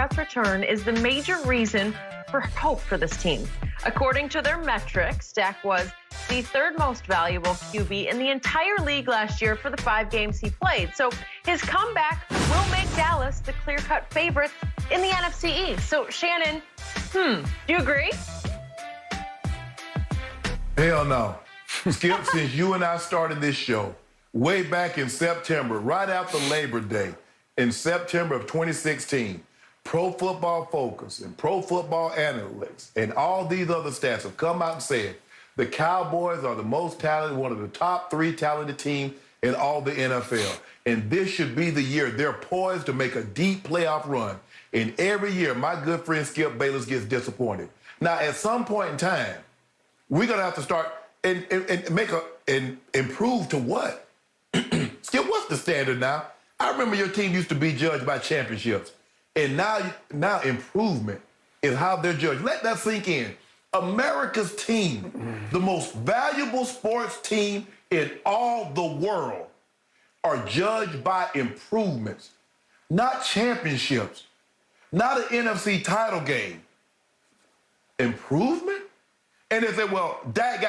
Prescott's return is the major reason for hope for this team. According to their metrics, Dak was the third most valuable QB in the entire league last year for the 5 games he played. So his comeback will make Dallas the clear-cut favorite in the NFC East. So, Shannon, do you agree? Hell no. Skip, since you and I started this show way back in September, right after Labor Day, in September of 2016, Pro Football Focus and Pro Football Analytics and all these other stats have come out and said the Cowboys are the most talented, one of the top 3 talented teams in all the NFL. And this should be the year they're poised to make a deep playoff run. And every year, my good friend Skip Bayless gets disappointed. Now, at some point in time, we're going to have to start and improve to what? Skip, what's the standard now? I remember your team used to be judged by championships. And now improvement is how they're judged. Let that sink in. America's team, the most valuable sports team in all the world, are judged by improvements, not championships, not an NFC title game. Improvement? And they said, well, Dak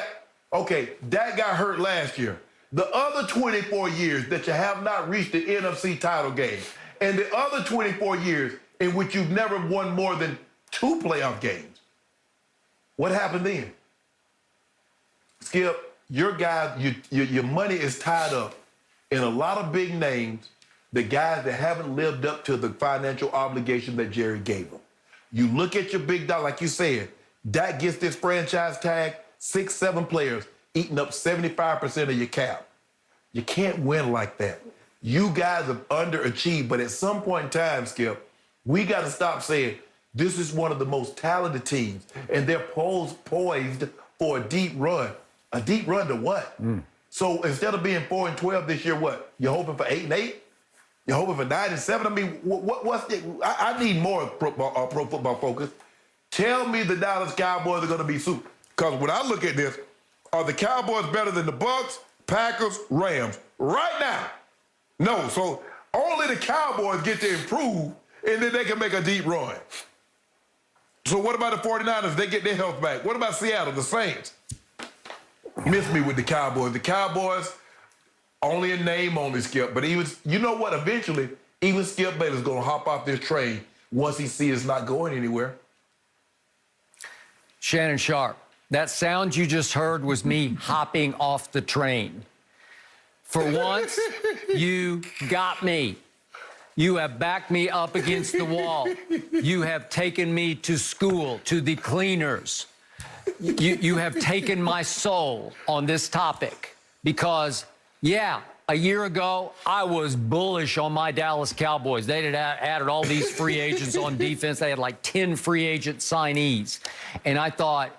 got hurt last year. The other 24 years that you have not reached the NFC title game, and the other 24 years in which you've never won more than 2 playoff games. What happened then? Skip, your guys, your money is tied up in a lot of big names, the guys that haven't lived up to the financial obligation that Jerry gave them. You look at your big dog, like you said, Dak gets this franchise tag, 6, 7 players, eating up 75% of your cap. You can't win like that. You guys have underachieved, but at some point in time, Skip, we got to stop saying this is one of the most talented teams, and they're poised for a deep run. A deep run to what? So instead of being 4-12 this year, what? You're hoping for 8-8? You're hoping for 9-7? I mean, what's the? I need more Pro Football Focus. Tell me the Dallas Cowboys are going to be super. Because when I look at this, are the Cowboys better than the Bucs, Packers, Rams? Right now, no. So only the Cowboys get to improve, and then they can make a deep run. So what about the 49ers? They get their health back. What about Seattle, the Saints? Miss me with the Cowboys. The Cowboys, only a name only, Skip. But even, you know what? Eventually, even Skip Bayless going to hop off this train once he sees it's not going anywhere. Shannon Sharp, that sound you just heard was me hopping off the train. For once, you got me. You have backed me up against the wall. You have taken me to school, to the cleaners. You have taken my soul on this topic because, yeah, a year ago, I was bullish on my Dallas Cowboys. They had added all these free agents on defense. They had like 10 free agent signees. And I thought,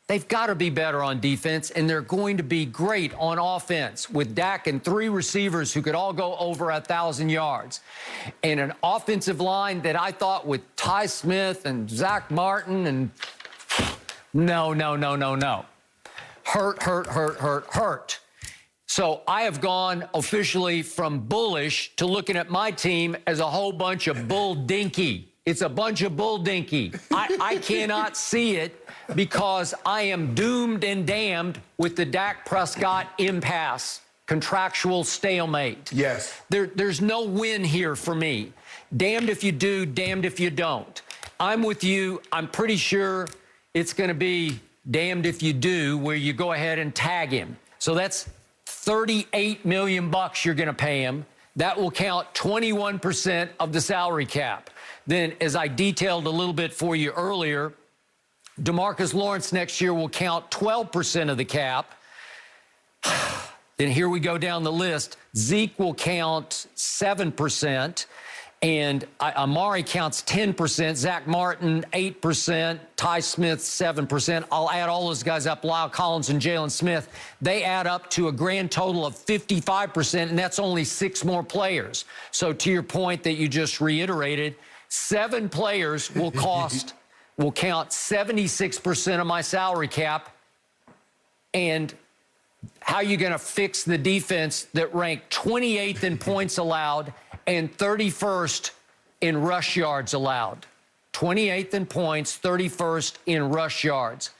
they've got to be better on defense, and they're going to be great on offense with Dak and 3 receivers who could all go over 1,000 yards. And an offensive line that I thought with Ty Smith and Zach Martin and no. Hurt. So I have gone officially from bullish to looking at my team as a whole bunch of bull dinky. It's a bunch of bull dinky. I cannot see it because I am doomed and damned with the Dak Prescott impasse, contractual stalemate. Yes. There's no win here for me. Damned if you do, damned if you don't. I'm with you. I'm pretty sure it's going to be damned if you do, where you go ahead and tag him. So that's $38 million you're going to pay him. That will count 21% of the salary cap. Then, as I detailed a little bit for you earlier, DeMarcus Lawrence next year will count 12% of the cap. Then here we go down the list. Zeke will count 7%. And Amari counts 10%, Zach Martin 8%, Ty Smith 7%. I'll add all those guys up, Lyle Collins and Jalen Smith. They add up to a grand total of 55%, and that's only 6 more players. So to your point that you just reiterated, 7 players will count 76% of my salary cap. And how are you going to fix the defense that ranked 28th in points allowed and 31st in rush yards allowed? 28th in points, 31st in rush yards.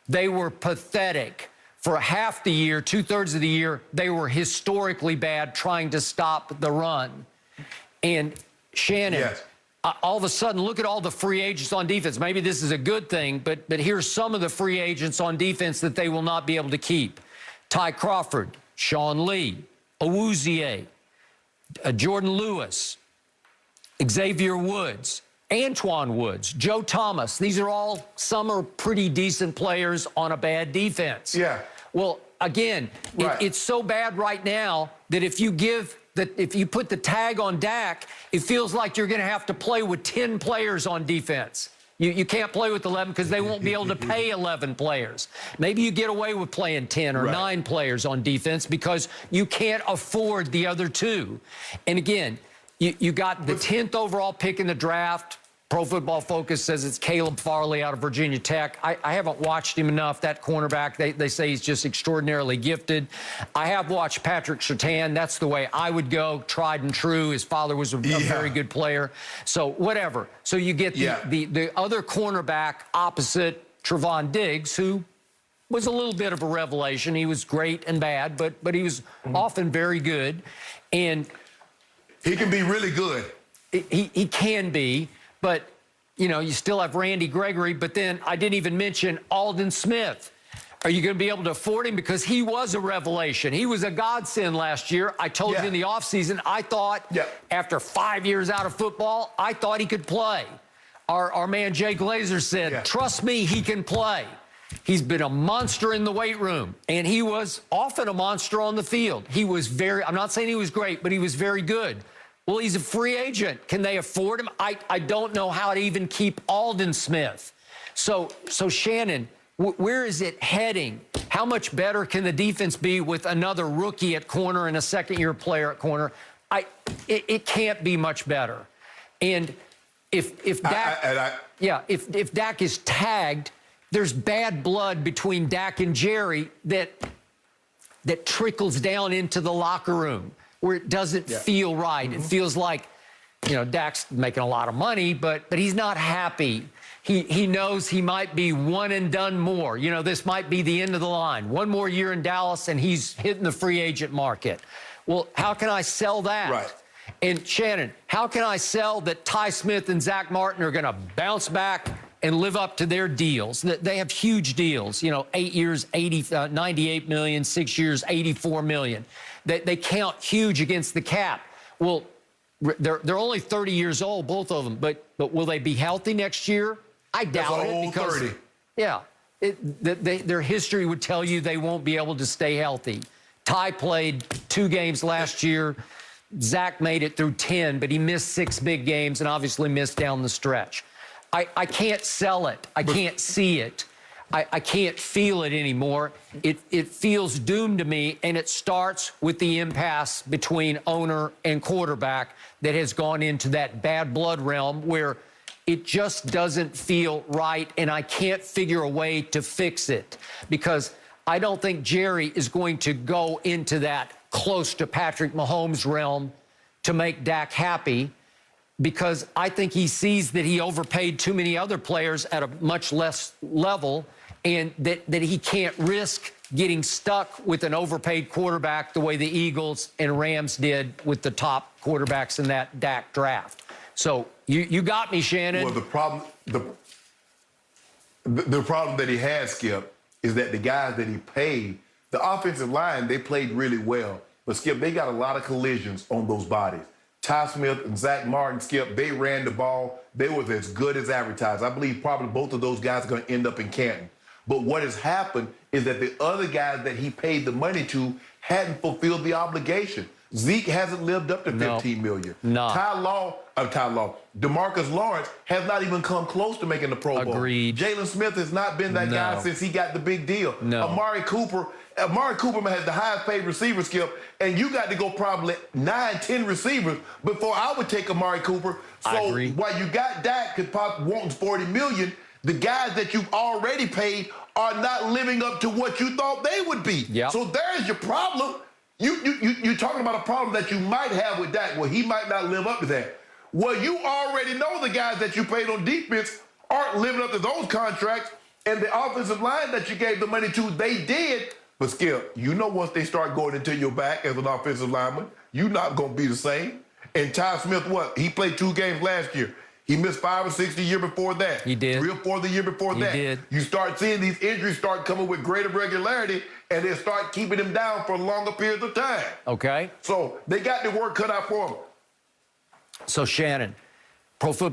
They were pathetic. For half the year, 2/3 of the year, they were historically bad trying to stop the run. And Shannon, yes. All of a sudden, look at all the free agents on defense. Maybe this is a good thing, but here's some of the free agents on defense that they will not be able to keep. Ty Crawford, Sean Lee, Awuzie, Jordan Lewis, Xavier Woods, Antoine Woods, Joe Thomas. These are all, some are pretty decent players on a bad defense. Yeah. Well, again, right. It's so bad right now that if you put the tag on Dak, it feels like you're going to have to play with 10 players on defense. You can't play with 11 because they won't be able to pay 11 players. Maybe you get away with playing 10 or 9 players on defense because you can't afford the other 2. And again, you got the 10th overall pick in the draft. Pro Football Focus says it's Caleb Farley out of Virginia Tech. I haven't watched him enough, that cornerback. They say he's just extraordinarily gifted. I have watched Patrick Surtain. That's the way I would go, tried and true. His father was a very good player. So whatever. So you get the other cornerback opposite Trevon Diggs, who was a little bit of a revelation. He was great and bad, but he was often very good. And he can be really good. He can be. But, you know, you still have Randy Gregory, but then I didn't even mention Aldon Smith. Are you going to be able to afford him? Because he was a revelation. He was a godsend last year. I told you in the offseason, I thought after 5 years out of football, I thought he could play. Our man Jay Glazer said, trust me, he can play. He's been a monster in the weight room, and he was often a monster on the field. He was I'm not saying he was great, but he was very good. Well, he's a free agent. Can they afford him? I don't know how to even keep Aldon Smith. So Shannon, where is it heading? How much better can the defense be with another rookie at corner and a second-year player at corner? It can't be much better. And if Dak is tagged, there's bad blood between Dak and Jerry that trickles down into the locker room, where it doesn't feel right. It feels like, you know, Dak's making a lot of money, but he's not happy. He knows he might be one and done more. You know, this might be the end of the line. One more year in Dallas, and he's hitting the free agent market. Well, how can I sell that? Right. And Shannon, how can I sell that Ty Smith and Zach Martin are going to bounce back and live up to their deals? They have huge deals, you know, 8 years, 98 million, 6 years, 84 million. They count huge against the cap. Well, they're only 30 years old, both of them, but will they be healthy next year? I doubt it, because 30. Their history would tell you they won't be able to stay healthy. Ty played 2 games last year. Zach made it through 10, but he missed 6 big games and obviously missed down the stretch. I can't sell it. I can't see it. I can't feel it anymore. It feels doomed to me, and it starts with the impasse between owner and quarterback that has gone into that bad blood realm where it just doesn't feel right, and I can't figure a way to fix it, because I don't think Jerry is going to go into that close to Patrick Mahomes realm to make Dak happy, because I think he sees that he overpaid too many other players at a much less level, and that he can't risk getting stuck with an overpaid quarterback the way the Eagles and Rams did with the top quarterbacks in that Dak draft. So you got me, Shannon. Well, the problem that he has, Skip, is that the guys that he paid, the offensive line, they played really well. But, Skip, they got a lot of collisions on those bodies. Ty Smith and Zach Martin, Skip, they ran the ball. They were as good as advertised. I believe probably both of those guys are going to end up in Canton. But what has happened is that the other guys that he paid the money to hadn't fulfilled the obligation. Zeke hasn't lived up to $15 million. No. DeMarcus Lawrence has not even come close to making the Pro Bowl. Agreed. Jalen Smith has not been that guy since he got the big deal. No. Amari Cooper has the highest paid receiver, Skip, and you got to go probably 9, 10 receivers before I would take Amari Cooper. So while you got Dak could pop wanting $40 million, the guys that you've already paid are not living up to what you thought they would be. Yep. So there's your problem. You're talking about a problem that you might have with Dak. Well, he might not live up to that. Well, you already know the guys that you paid on defense aren't living up to those contracts, and the offensive line that you gave the money to, they did. But Skip, you know once they start going into your back as an offensive lineman, you're not going to be the same. And Ty Smith, what? He played 2 games last year. He missed 5 or 6 the year before that. He did. 3 or 4 the year before that. He did. You start seeing these injuries start coming with greater regularity, and they start keeping him down for longer periods of time. Okay. So they got the work cut out for them. So, Shannon, Pro Football